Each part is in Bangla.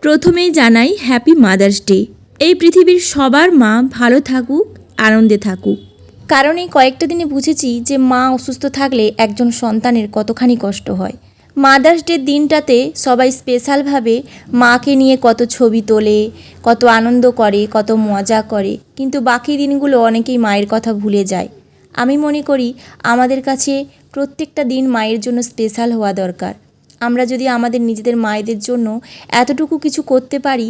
প্রথমেই জানাই হ্যাপি মাদার্স ডে। এই পৃথিবীর সবার মা ভালো থাকুক, আনন্দে থাকুক। কারণ এই কয়েকটা দিনে বুঝেছি যে মা অসুস্থ থাকলে একজন সন্তানের কতখানি কষ্ট হয়। মাদার্স ডে দিনটাতে সবাই স্পেশালভাবে মাকে নিয়ে কত ছবি তোলে, কত আনন্দ করে, কত মজা করে, কিন্তু বাকি দিনগুলো অনেকেই মায়ের কথা ভুলে যায়। আমি মনে করি আমাদের কাছে প্রত্যেকটা দিন মায়ের জন্য স্পেশাল হওয়া দরকার। আমরা যদি আমাদের নিজেদের মায়েদের জন্য এতটুকু কিছু করতে পারি,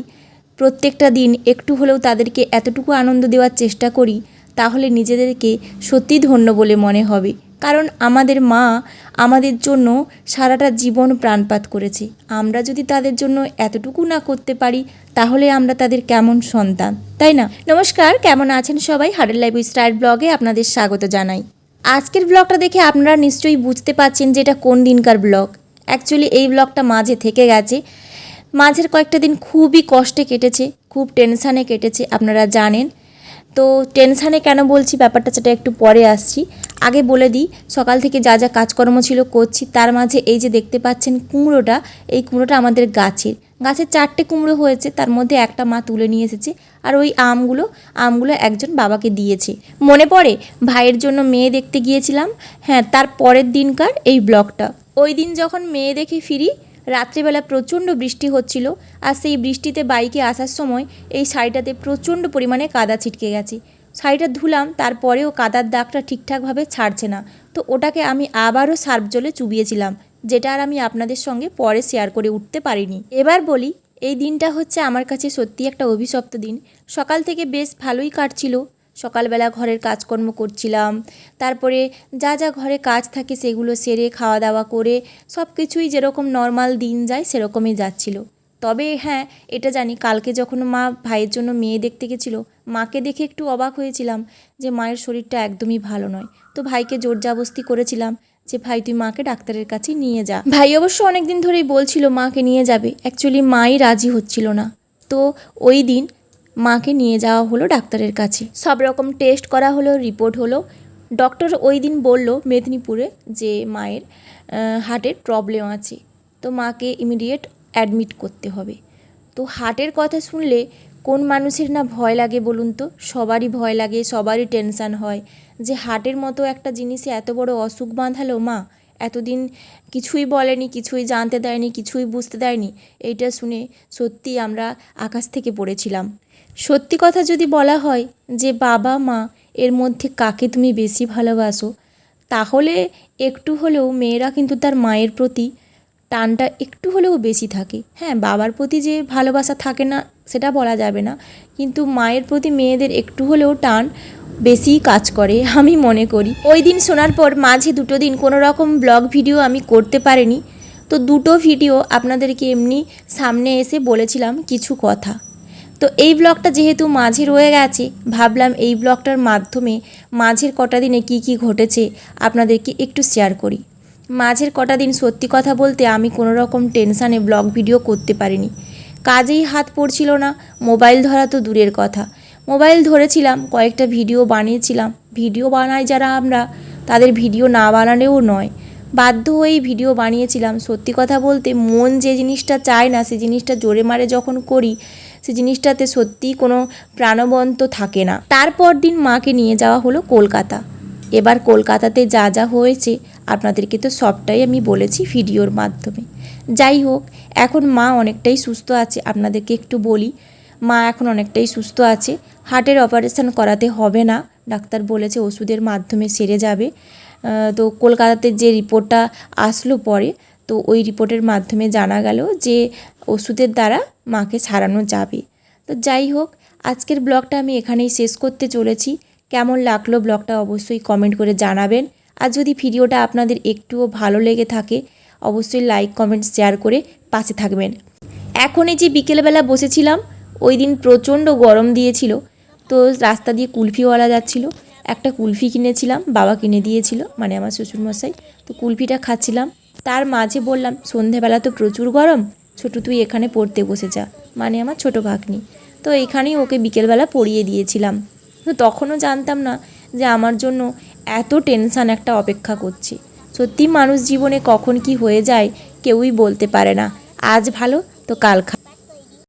প্রত্যেকটা দিন একটু হলেও তাদেরকে এতটুকু আনন্দ দেওয়ার চেষ্টা করি, তাহলে নিজেদেরকে সত্যি ধন্য বলে মনে হবে। কারণ আমাদের মা আমাদের জন্য সারাটা জীবন প্রাণপাত করেছে। আমরা যদি তাদের জন্য এতটুকু না করতে পারি, তাহলে আমরা তাদের কেমন সন্তান, তাই না? নমস্কার, কেমন আছেন সবাই? হার্ডের লাইফ স্টাইল ব্লগে আপনাদের স্বাগত জানাই। আজকের ব্লগটা দেখে আপনারা নিশ্চয়ই বুঝতে পারছেন যে এটা কোন দিনকার ব্লগ। অ্যাকচুয়ালি এই ব্লগটা মাঝে থেকে গেছে। মাঝের কয়েকটা দিন খুবই কষ্টে কেটেছে, খুব টেনশানে কেটেছে, আপনারা জানেন। তো টেনশানে কেন বলছি ব্যাপারটা সেটা একটু পরে আসছি। আগে বলে দিই, সকাল থেকে যা যা কাজকর্ম ছিল করছি, তার মাঝে এই যে দেখতে পাচ্ছেন কুমড়োটা, এই কুমড়োটা আমাদের গাছের 4টে কুমড়ো হয়েছে, তার মধ্যে একটা মা তুলে নিয়ে এসেছে। আর ওই আমগুলো একজন বাবাকে দিয়েছে। মনে পড়ে ভাইয়ের জন্য মেয়ে দেখতে গিয়েছিলাম, হ্যাঁ, তার পরের দিনকার এই ব্লগটা। ওই দিন যখন মেয়ে দেখে ফিরি, রাত্রিবেলা প্রচণ্ড বৃষ্টি হচ্ছিল, আর সেই বৃষ্টিতে বাইকে আসার সময় এই শাড়িটাতে প্রচণ্ড পরিমাণে কাদা ছিটকে গেছে। শাড়িটা ধুলাম, তারপরেও কাদার দাগটা ঠিকঠাকভাবে ছাড়ছে না। তো ওটাকে আমি আবারও সার্ফ জলে চুবিয়েছিলাম, যেটা আর আমি আপনাদের সঙ্গে পরে শেয়ার করে উঠতে পারিনি। এবার বলি, এই দিনটা হচ্ছে আমার কাছে সত্যি একটা অভিশপ্ত দিন। সকাল থেকে বেশ ভালোই কাটছিল। সকালবেলা ঘরের কাজকর্ম করছিলাম, তারপরে যা যা ঘরে কাজ থাকে সেগুলো সেরে খাওয়া দাওয়া করে সব কিছুই যেরকম নর্মাল দিন যায় সেরকমই যাচ্ছিল। তবে হ্যাঁ, এটা জানি, কালকে যখন মা ভাইয়ের জন্য মেয়ে দেখতে গেছিলো, মাকে দেখে একটু অবাক হয়েছিলাম যে মায়ের শরীরটা একদমই ভালো নয়। তো ভাইকে জোরজাবস্তি করেছিলাম যে ভাই তুই মাকে ডাক্তারের কাছে নিয়ে যা। ভাই অবশ্য অনেক দিন ধরেই বলছিল মাকে নিয়ে যাবে, অ্যাকচুয়ালি মাই রাজি হচ্ছিল না। তো ওই দিন মাকে নিয়ে যাওয়া হলো ডাক্তারের কাছে। সব রকম টেস্ট করা হলো, রিপোর্ট হলো। ডক্টর ওই দিন বলল মেদিনীপুরে যে মায়ের হার্টের প্রবলেম আছে, তো মাকে ইমিডিয়েট অ্যাডমিট করতে হবে। তো হার্টের কথা শুনলে কোন মানুষের না ভয় লাগে বলুন তো? সবারই ভয় লাগে, সবারই টেনশান হয় যে হার্টের মতো একটা জিনিসে এত বড় অসুখ বাঁধালো মা। এতদিন কিছুই বলেনি, কিছুই জানতে দেয়নি, কিছুই বুঝতে দেয়নি। এইটা শুনে সত্যি আমরা আকাশ থেকে পড়েছিলাম। সত্যি কথা যদি বলা হয় যে বাবা মা এর মধ্যে কাকে তুমি বেশি ভালোবাসো, তাহলে একটু হলেও মেয়েরা কিন্তু তার মায়ের প্রতি টানটা একটু হলেও বেশি থাকে। হ্যাঁ, বাবার প্রতি যে ভালোবাসা থাকে না সেটা বলা যাবে না, কিন্তু মায়ের প্রতি মেয়েদের একটু হলেও টান বেশিই কাজ করে আমি মনে করি। ওই দিন শোনার পর মাঝে 2 দিন কোনো রকম ব্লগ ভিডিও আমি করতে পারিনি। তো 2 ভিডিও আপনাদেরকে এমনি সামনে এসে বলেছিলাম কিছু কথা। তো এই ব্লগটা যেহেতু মাঝে রয়ে গেছে, ভাবলাম এই ব্লগটার মাধ্যমে মাঝের কটা দিনে কি কি ঘটেছে আপনাদেরকে একটু শেয়ার করি। মাঝের কটা দিন সত্যি কথা বলতে আমি কোনো রকম টেনশানে ব্লগ ভিডিও করতে পারিনি। কাজেই হাত পড়ছিল না, মোবাইল ধরা তো দূরের কথা। মোবাইল ধরেছিলাম, কয়েকটা ভিডিও বানিয়েছিলাম। ভিডিও বানাই যারা আমরা, তাদের ভিডিও না বানালেও নয়, বাধ্য হয়েই ভিডিও বানিয়েছিলাম। সত্যি কথা বলতে মন যে জিনিসটা চায় না, সে জিনিসটা জোরে মারে যখন করি, সে জিনিসটাতে সত্যিই কোনো প্রাণবন্ত থাকে না। তারপর দিন মাকে নিয়ে যাওয়া হলো কলকাতা। এবার কলকাতাতে যা যা হয়েছে আপনাদেরকে তো সবটাই আমি বলেছি ভিডিওর মাধ্যমে। যাই হোক, এখন মা অনেকটাই সুস্থ আছে। আপনাদেরকে একটু বলি, মা এখন অনেকটাই সুস্থ আছে। হার্টের অপারেশন করাতে হবে না, ডাক্তার বলেছে ওষুধের মাধ্যমে সেরে যাবে। তো কলকাতাতে যে রিপোর্টটা আসলো পরে, তো ওই রিপোর্টের মাধ্যমে জানা গেল যে ওষুধের দ্বারা মাকে সারানো যাবে। তো যাই হোক, আজকের ব্লগটা আমি এখানেই শেষ করতে চলেছি। কেমন লাগলো ব্লগটা অবশ্যই কমেন্ট করে জানাবেন। আর যদি ভিডিওটা আপনাদের একটুও ভালো লেগে থাকে, অবশ্যই লাইক কমেন্ট শেয়ার করে পাশে থাকবেন। এখন এই যে বিকেলবেলা বসেছিলাম, ওই দিন প্রচণ্ড গরম দিয়েছিল, তো রাস্তা দিয়ে কুলফিওয়ালা যাচ্ছিল, একটা কুলফি কিনেছিলাম, বাবা কিনে দিয়েছিল, মানে আমার শ্বশুরমশাই। তো কুলফিটা খাচ্ছিলাম, তার মাঝে বললাম সন্ধেবেলা তো প্রচুর গরম, ছোটু তুই এখানে পড়তে বসে যা, মানে আমার ছোটো ভাগ্নি। তো এইখানেই ওকে বিকেলবেলা পড়িয়ে দিয়েছিলাম। তো তখনও জানতাম না যে আমার জন্য এত টেনশান একটা অপেক্ষা করছে। সত্যি মানুষ জীবনে কখন কি হয়ে যায় কেউই বলতে পারে না। আজ ভালো তো কাল খারাপ।